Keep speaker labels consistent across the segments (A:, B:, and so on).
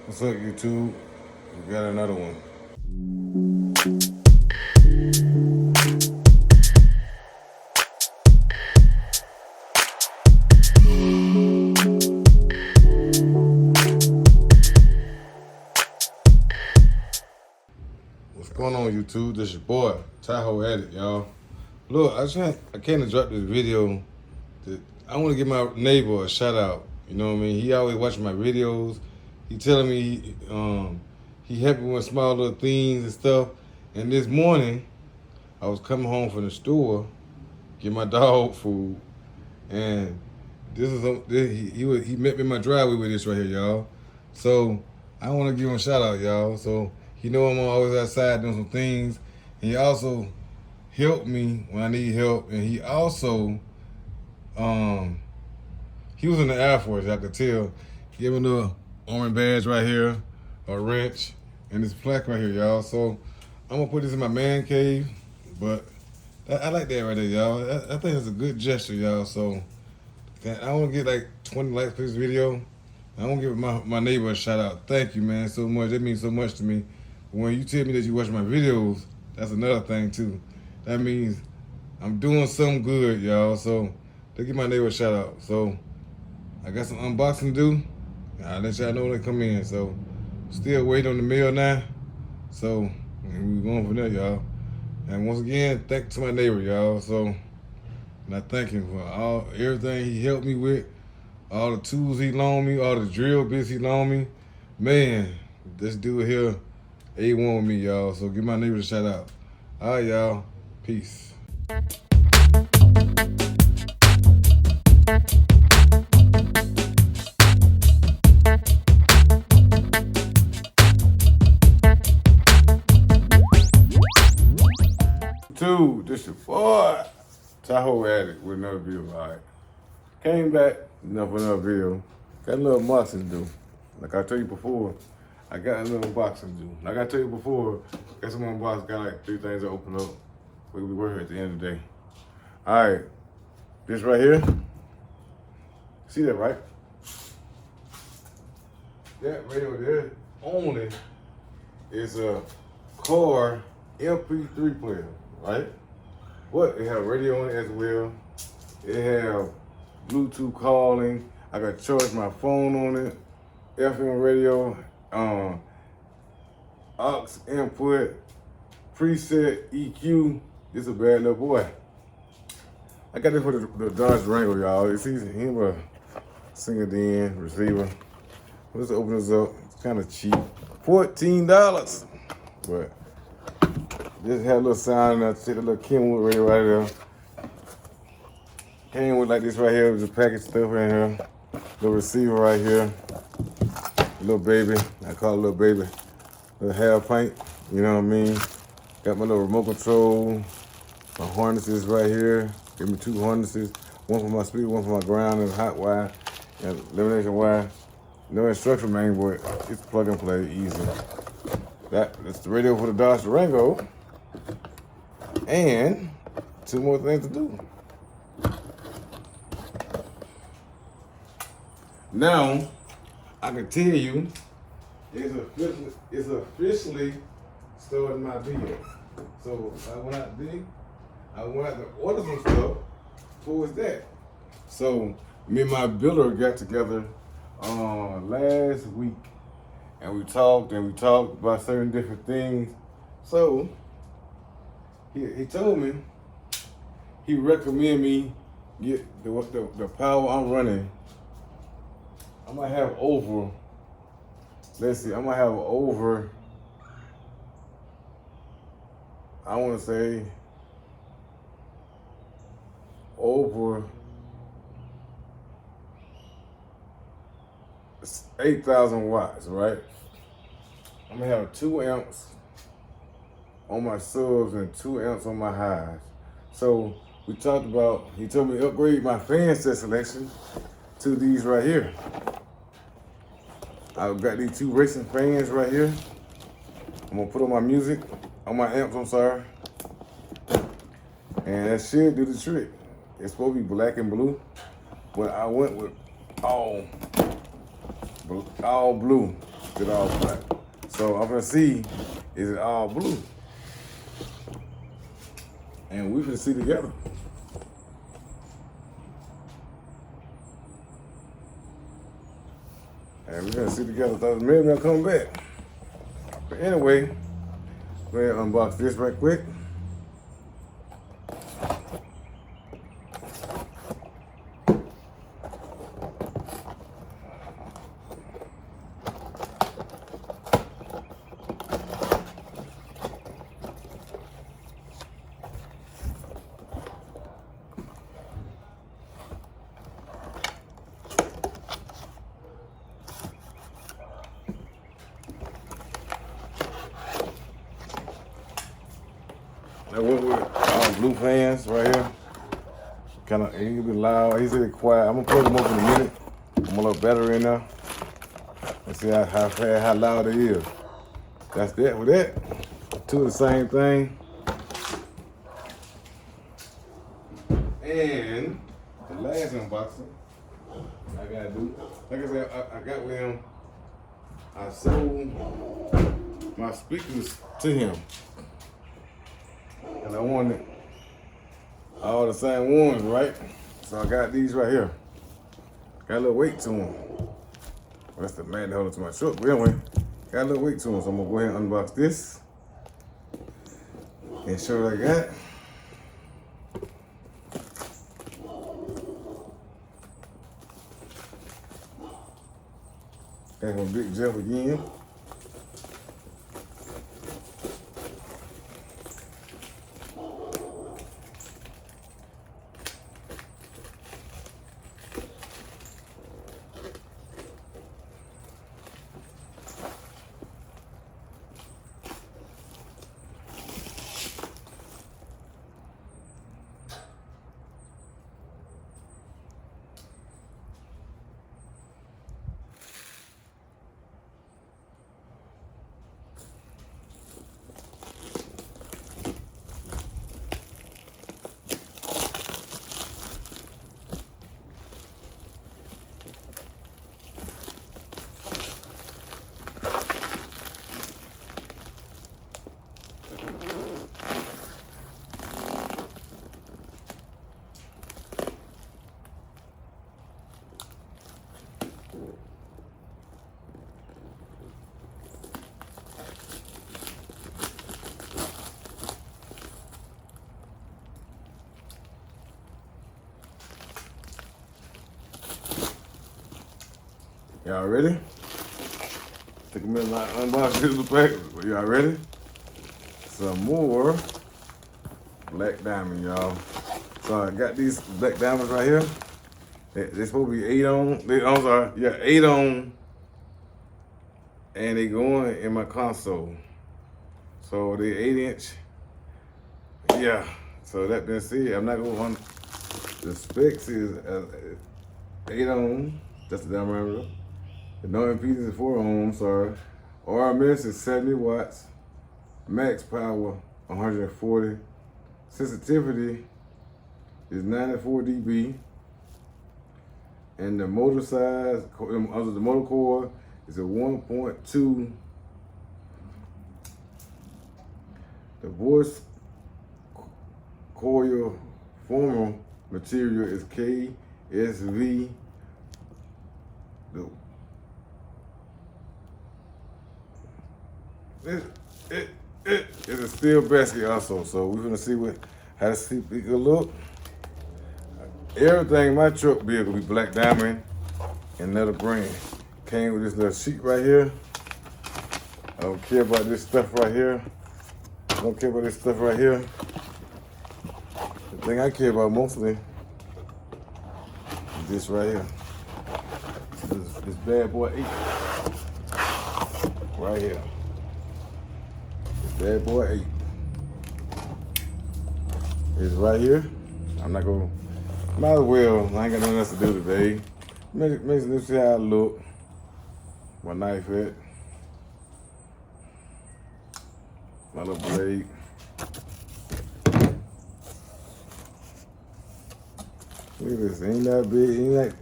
A: What's up, YouTube? We got another one. What's going on, YouTube? This your boy, Tahoe Addict, y'all. Look, I came to drop this video. I want to give my neighbor a shout out. You know what I mean? He always watching my videos. He telling me he helped me with small little things and stuff. And this morning, I was coming home from the store, get my dog food, and he met me in my driveway with this right here, y'all. So I want to give him a shout out, y'all. So he know I'm always outside doing some things, and he also helped me when I need help, and he also he was in the Air Force, I could tell. He gave me a little orange badge right here, a wrench, and this plaque right here, y'all. So I'm gonna put this in my man cave, but I like that right there, y'all. I think it's a good gesture, y'all. So I want to get like 20 likes for this video. I want to give my neighbor a shout out. Thank you, man, so much. That means so much to me. When you tell me that you watch my videos, that's another thing too. That means I'm doing something good, y'all. So let's give my neighbor a shout out. So I got some unboxing to do. I'll let y'all know when they come in. So still waiting on the mail now. So we're going from there, y'all. And once again, thank to my neighbor, y'all. So and I thank him for everything he helped me with, all the tools he loaned me, all the drill bits he loaned me. Man, this dude here, A1 with me, y'all. So give my neighbor a shout out. All right, y'all. Peace. Dude, this your boy, Tahoe Addict with another video. All right. Came back, enough for another video. Got a little unboxing to do. Like I told you before, I got a little unboxing to do. Like I told you before, got some unboxing, got like 3 things to open up. We'll be working at the end of the day. All right, this right here. See that, right? That radio there only is a car MP3 player, right? But it have radio on it as well. It have Bluetooth calling. I got to charge my phone on it. FM radio, aux input, preset, EQ. This a bad little boy. I got this for the Dodge Durango, y'all. It's easy. Him a single DN receiver. Let's open this up. It's kind of cheap. $14. But just had a little sound and I see the little Kenwood radio right there. Came with like this right here with the package stuff right here. Little receiver right here. Little baby. I call it little baby. Little half pint. You know what I mean? Got my little remote control. My harnesses right here. Give me 2 harnesses. One for my speaker, one for my ground and hot wire and elimination wire. No instruction manual, but it's plug and play, easy. That's the radio for the Dodge Durango. And 2 more things to do. Now, I can tell you, it's officially starting my video. So I went out to order some stuff towards that. So me and my builder got together last week, and we talked about certain different things. So he told me he recommended me get the power I'm running. I'm gonna have over. Let's see. I'm gonna have over. I want to say over 8,000 watts, right? I'm gonna have 2 amps on my subs and 2 amps on my highs. So we talked about, he told me to upgrade my fan set selection to these right here. I've got these 2 racing fans right here. I'm gonna put on my music, on my amps, I'm sorry. And that should do the trick. It's supposed to be black and blue, but I went with all blue. Is it all black? So I'm gonna see, is it all blue? And we gonna see together. And we're gonna see together. Thought maybe I'll come back. But anyway, go ahead and unbox this right quick. That went with all blue fans right here. Kind of, he can be loud. He's really quiet. I'm gonna plug them up in a minute. I'm gonna look better in there. Let's see how fast, how loud it is. That's that with that. Two of the same thing. And the last unboxing I gotta do, like I said, I got with him. I sold my speakers to him. And I wanted all the same ones, right? So I got these right here. Got a little weight to them. That's the man that held it to my truck. But anyway, got a little weight to them. So I'm gonna go ahead and unbox this and show what I got. Got my Big Jeff again. Y'all ready? Take a minute to unbox this package. Y'all ready? Some more black diamond, y'all. So I got these black diamonds right here. They're supposed to be 8 on. I'm sorry, yeah, 8 on. And they going in my console. So they 8-inch. Yeah. So that being said, I'm not going to. The specs is 8 on. That's the diameter. The no impedance is 4 ohms, sorry. RMS is 70 watts. Max power 140. Sensitivity is 94 dB. And the motor size, the motor core is a 1.2. The voice coil former material is KSV. It's a steel basket also, so we're gonna see how the speaker look. Everything in my truck vehicle be black diamond and another brand. Came with this little sheet right here. I don't care about this stuff right here. I don't care about this stuff right here. The thing I care about mostly is this right here. This bad boy 8 right here. Bad boy 8 is right here. I'm not gonna, might as well, I ain't got nothing else to do today. Let's see how I look. My knife at. My little blade. Look at this, ain't that big,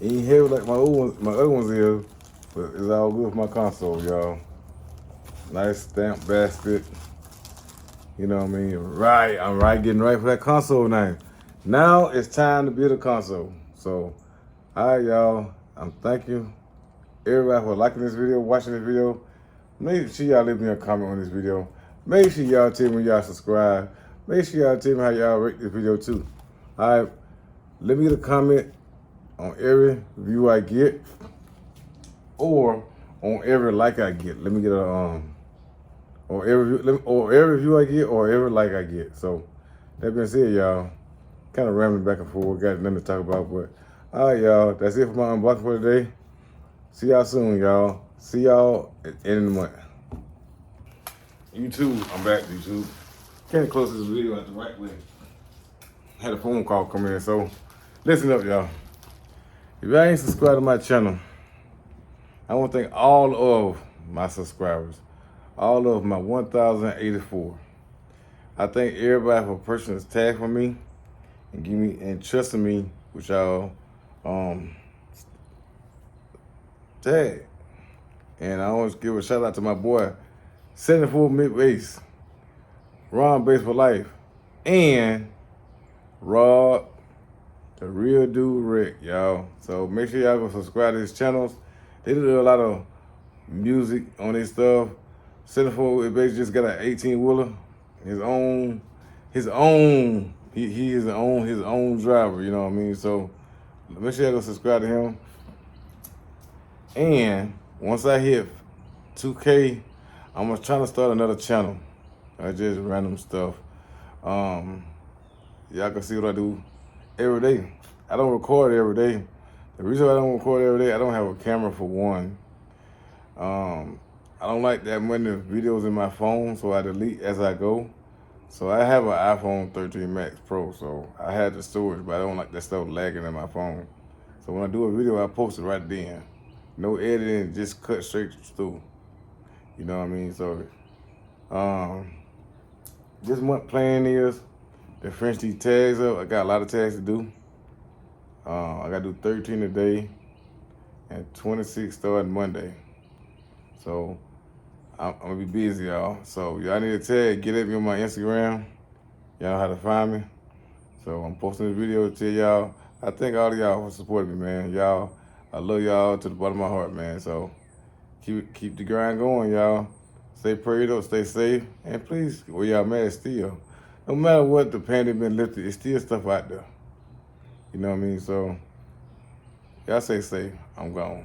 A: ain't heavy like my other ones is. But it's all good for my console, y'all. Nice stamp basket. You know what I mean? Right, I'm right, getting right for that console now. Now it's time to build a console. So, all right, y'all. I'm thanking everybody for liking this video, watching this video. Make sure y'all leave me a comment on this video. Make sure y'all tell me when y'all subscribe. Make sure y'all tell me how y'all rate this video too. All right, let me get a comment on every view I get, or on every like I get. Let me get a or every view I get, or every like I get. So that being said, y'all, kind of rambling back and forth. Got nothing to talk about, but all right, y'all. That's it for my unboxing for today. See y'all soon, y'all. See y'all at the end of the month. YouTube, I'm back, YouTube. Can't close this video out the right way. Had a phone call come in, so listen up, y'all. If y'all ain't subscribed to my channel, I want to thank all of my subscribers, all of my 1,084. I thank everybody for pushing this tag for me and give me and trusting me with y'all tag. And I always give a shout out to my boy, 74 mid bass, Ron Bass for Life, and Rod, the real dude Rick, y'all. So make sure y'all go subscribe to his channels. They do a lot of music on their stuff. 74 mid bass just got an 18-wheeler, his own. He is his own driver. You know what I mean? So make sure y'all go subscribe to him. And once I hit 2K, I'm trying to start another channel. Just random stuff. Y'all can see what I do every day. I don't record every day. The reason I don't record every day, I don't have a camera for one. I don't like that many videos in my phone, so I delete as I go. So I have an iPhone 13 Max Pro, so I had the storage, but I don't like that stuff lagging in my phone. So when I do a video, I post it right then. No editing, just cut straight through. You know what I mean? So, this month plan is to finish these tags up. I got a lot of tags to do. I got to do 13 today and 26 starting Monday. So, I'm going to be busy, y'all. So, y'all need a tag, get at me on my Instagram. Y'all know how to find me. So, I'm posting this video to tell y'all. I thank all of y'all for supporting me, man. Y'all, I love y'all to the bottom of my heart, man. So, keep the grind going, y'all. Stay prayed up, stay safe, and please wear y'all mask still. No matter what the pandemic been lifted, it's still stuff out there. You know what I mean? So, y'all stay safe. I'm gone.